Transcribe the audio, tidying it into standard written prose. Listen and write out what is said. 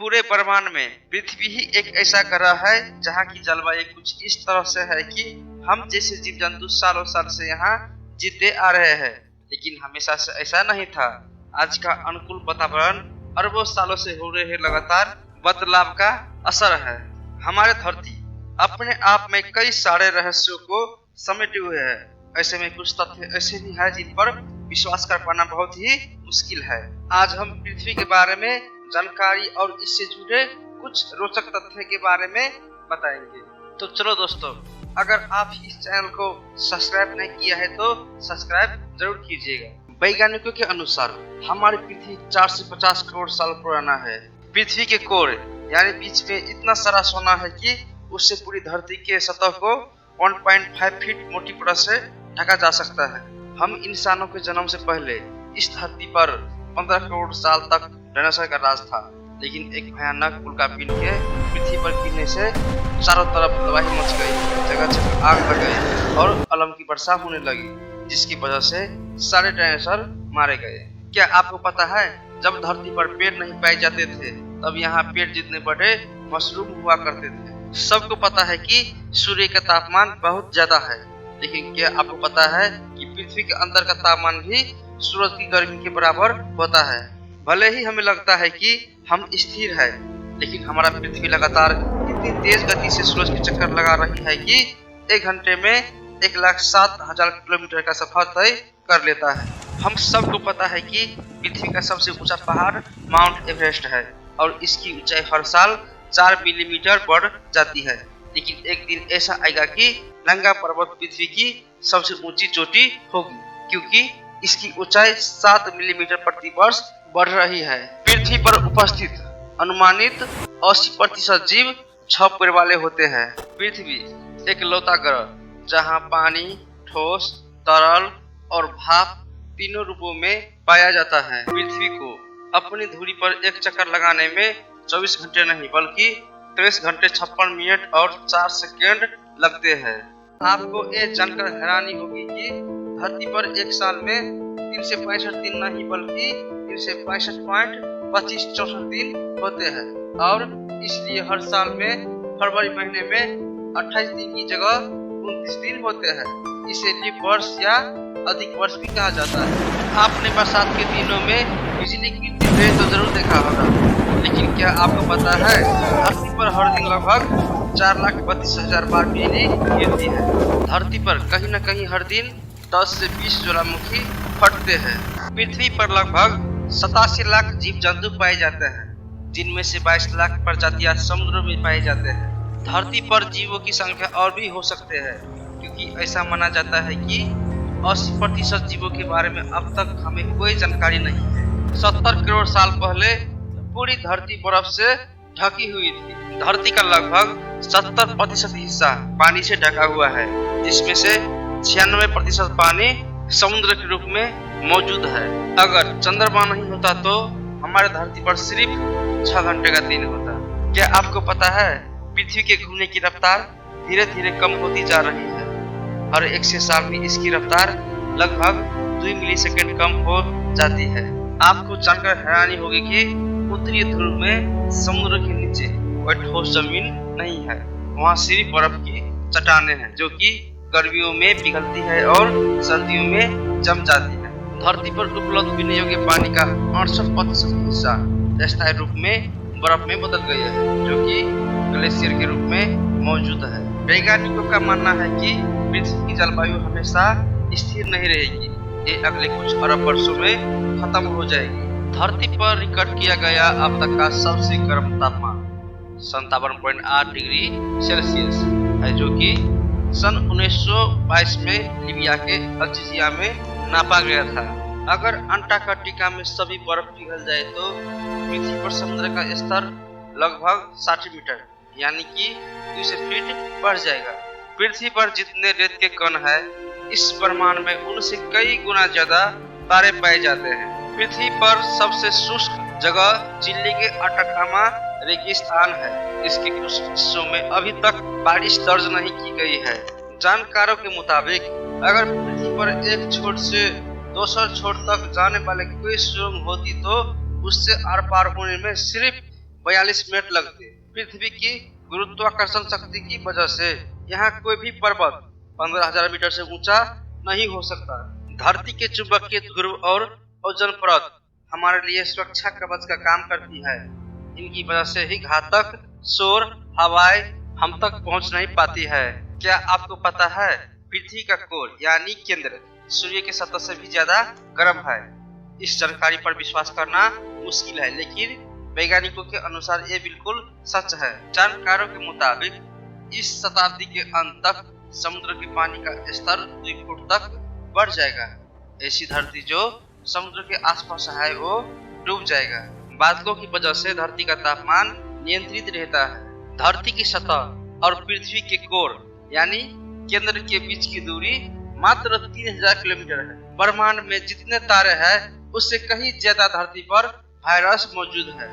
पूरे ब्रह्मांड में पृथ्वी ही एक ऐसा ग्रह है जहाँ की जलवायु कुछ इस तरह से है कि हम जैसे जीव जंतु सालों साल से यहाँ जीते आ रहे हैं, लेकिन हमेशा से ऐसा नहीं था। आज का अनुकूल वातावरण अरबों सालों से हो रहे लगातार बदलाव का असर है। हमारे धरती अपने आप में कई सारे रहस्यों को समेटे हुए है। ऐसे में कुछ तथ्य ऐसे भी है जिन पर विश्वास कर पाना बहुत ही मुश्किल है। आज हम पृथ्वी के बारे में जानकारी और इससे जुड़े कुछ रोचक तथ्य के बारे में बताएंगे। तो चलो दोस्तों, अगर आप इस चैनल को सब्सक्राइब नहीं किया है तो सब्सक्राइब जरूर कीजिएगा। वैज्ञानिकों के अनुसार हमारी पृथ्वी 4 से 50 करोड़ साल पुराना है। पृथ्वी के कोर यानी बीच में इतना सारा सोना है कि उससे पूरी धरती के सतह को 1.5 फीट मोटी परत से ढका जा सकता है। हम इंसानों के जन्म से पहले इस धरती पर 15 करोड़ साल तक डायनासोर का राज था, लेकिन एक भयानक उल्कापिंड के पृथ्वी पर गिरने से चारों तरफ तबाही मच गई, जगह जगह आग लग गई और अलम की वर्षा होने लगी, जिसकी वजह से सारे डायनासोर मारे गए। क्या आपको पता है, जब धरती पर पेड़ नहीं पाए जाते थे तब यहाँ पेड़ जितने बड़े मशरूम हुआ करते थे। सबको पता है कि सूर्य का तापमान बहुत ज्यादा है, लेकिन क्या आपको पता है कि पृथ्वी के अंदर का तापमान भी सूरज की गर्मी के बराबर होता है। भले ही हमें लगता है कि हम स्थिर है, लेकिन हमारा पृथ्वी लगातार इतनी तेज गति से सूरज के चक्कर लगा रही है कि 1 घंटे में 1,07,000 किलोमीटर का सफर तय कर लेता है। हम सबको पता है कि पृथ्वी का सबसे ऊंचा पहाड़ माउंट एवरेस्ट है और इसकी ऊंचाई हर साल 4 मिलीमीटर बढ़ जाती है, लेकिन एक दिन ऐसा आएगा कि नंगा पर्वत पृथ्वी की सबसे ऊंची चोटी होगी, क्योंकि इसकी ऊंचाई 7 मिलीमीटर प्रति वर्ष बढ़ रही है। पृथ्वी पर उपस्थित अनुमानित 80% जीव 6 पैर वाले होते हैं। पृथ्वी एक लौता ग्रह जहां पानी, ठोस, तरल और भाप तीनों रूपों में पाया जाता है। पृथ्वी को अपनी धुरी पर एक चक्कर लगाने में 24 घंटे नहीं बल्कि 23 घंटे 56 मिनट और 4 सेकेंड लगते हैं। आपको ये जानकर हैरानी होगी कि धरती पर एक साल में 365 दिन नहीं बल्कि 365.2564 दिन होते हैं, और इसलिए हर साल में फरवरी महीने में 28 दिन की जगह 29 दिन होते हैं। इसे लीप वर्ष या अधिक वर्ष भी कहा जाता है। आपने बरसात के दिनों में बिजली गिरती हुई तो जरूर देखा होगा, लेकिन क्या आपको पता है धरती पर हर दिन लगभग 4,32,000 बार बिजली गिरती है। धरती पर कहीं न कहीं हर दिन 10 से 20 ज्वालामुखी फटते हैं। पृथ्वी पर लगभग 87 लाख जीव जंतु पाए जाते हैं, जिनमें से 22 लाख प्रजातियां समुद्र में पाए जाते हैं। धरती पर जीवों की संख्या और भी हो सकते हैं, क्योंकि ऐसा माना जाता है कि 80% जीवों के बारे में अब तक हमें कोई जानकारी नहीं है। 70 करोड़ साल पहले पूरी धरती बर्फ से ढकी हुई थी। धरती का लगभग 70% हिस्सा पानी से ढका हुआ है, जिसमें से 96% पानी समुद्र के रूप में मौजूद है। अगर चंद्रमा नहीं होता तो हमारे धरती पर सिर्फ 6 घंटे का दिन होता। क्या आपको पता है पृथ्वी के घूमने की रफ्तार धीरे धीरे कम होती जा रही है। हर 100 साल में इसकी रफ्तार लगभग 2 मिलीसेकंड कम हो जाती है। आपको जानकर हैरानी होगी कि उत्तरी ध्रुव में समुद्र के नीचे कोई ठोस जमीन नहीं है। वहाँ सिर्फ बर्फ की चट्टानें हैं, जो कि गर्मियों में पिघलती है और सर्दियों में जम जाती है। धरती पर उपलब्ध पीने योग्य पानी का 68% हिस्सा स्थायी रूप में बर्फ में बदल गया है, जो कि ग्लेशियर के रूप में मौजूद है। वैज्ञानिकों का मानना है कि पृथ्वी की जलवायु हमेशा स्थिर नहीं रहेगी, ये अगले कुछ अरब वर्षों में खत्म हो जाएगी। धरती पर रिकॉर्ड किया गया अब तक का सबसे गर्म तापमान 57.8 डिग्री सेल्सियस है, जो कि सन 1922 में लीबिया के अल्जीरिया में नापा गया था। अगर अंटार्कटिका में सभी बर्फ पिघल जाए तो पृथ्वी पर समुद्र का स्तर लगभग 60 मीटर यानी कि 200 फीट बढ़ जाएगा। पृथ्वी पर जितने रेत के कण है, इस ब्रह्मांड में उनसे कई गुना ज्यादा तारे पाए जाते हैं। पृथ्वी पर सबसे शुष्क जगह चिली के अटाकामा रेगिस्तान है। इसके कुछ हिस्सों में अभी तक बारिश दर्ज नहीं की गई है। जानकारों के मुताबिक अगर पृथ्वी पर एक छोर से दूसरे छोर तक जाने वाले कोई सुरंग होती तो उससे आर पार होने में सिर्फ 42 मिनट लगते। पृथ्वी की गुरुत्वाकर्षण शक्ति की वजह से यहाँ कोई भी पर्वत 15,000 मीटर से ऊंचा नहीं हो सकता। धरती के चुंबकीय ध्रुव और ओजोन परत हमारे लिए सुरक्षा कवच का काम करती है। इनकी वजह से ही घातक शोर हवाएं हम तक पहुंच नहीं पाती है। क्या आपको पता है पृथ्वी का कोर यानी केंद्र सूर्य के सतह से भी ज्यादा गर्म है? इस जानकारी पर विश्वास करना मुश्किल है, लेकिन वैज्ञानिकों के अनुसार ये बिल्कुल सच है। जानकारों के मुताबिक इस शताब्दी के अंत तक समुद्र के पानी का स्तर 2 फुट तक बढ़ जाएगा। ऐसी धरती जो समुद्र के आसपास है वो डूब जाएगा। बादलों की वजह से धरती का तापमान नियंत्रित रहता है। धरती की सतह और पृथ्वी के कोर यानी केंद्र के बीच की दूरी मात्र 3000 किलोमीटर है। ब्रह्मांड में जितने तारे हैं उससे कहीं ज्यादा धरती पर वायरस मौजूद है।